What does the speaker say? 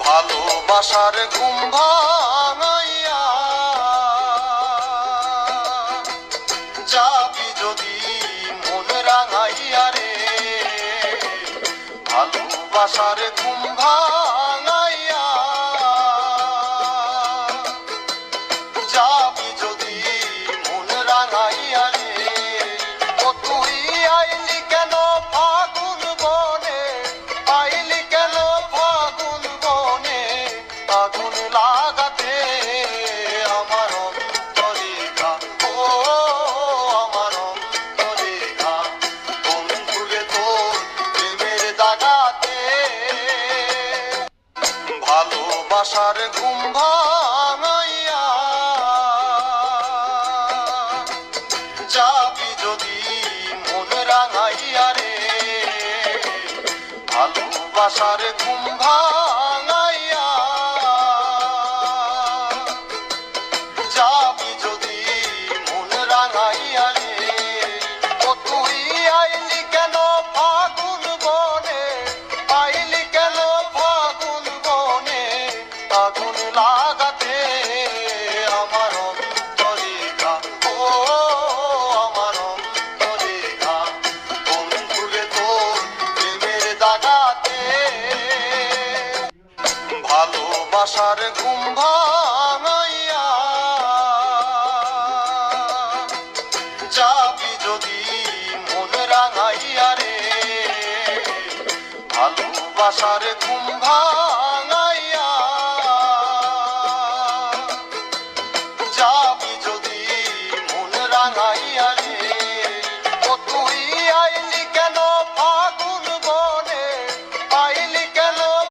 ভালোবাসার ঘুম ভাঙাইয়া যাবি যদি মন রাঙাইয়া রে, ভালোবাসার ঘুম ভাঙাইয়া যাবি যদি মন রাঙাইয়া রে। ও তুই আইলি কেন ফাগুন বনে, আইলি কেন ফাগুন বনে, আগুন লাগাতে আমার অন্তরেখা, ও আমার অন্তরেখা, বন্ধুরে তোর প্রেমের দাগাতে ভালোবাসার ঘুম ভাঙাইয়া যাবি যদি মন রাঙাইয়া রে, ভালোবাসার ঘুম ভাঙাইয়া যাবি যদি মন রাঙাইয়া রে। ও তুই আইলি কেন ফাগুন বনে, আইলি কেন ফাগুন বনে, আগুন লাগাতে আমার অন্তরেখা, ও আমার অন্তরেখা, বন্ধুরে তোর প্রেমের দাগাতে ভালোবাসার ঘুম ভাঙাইয়া যাবি যদি মন রাঙাইয়া রে, ভালোবাসার ঘুম ভাঙাইয়া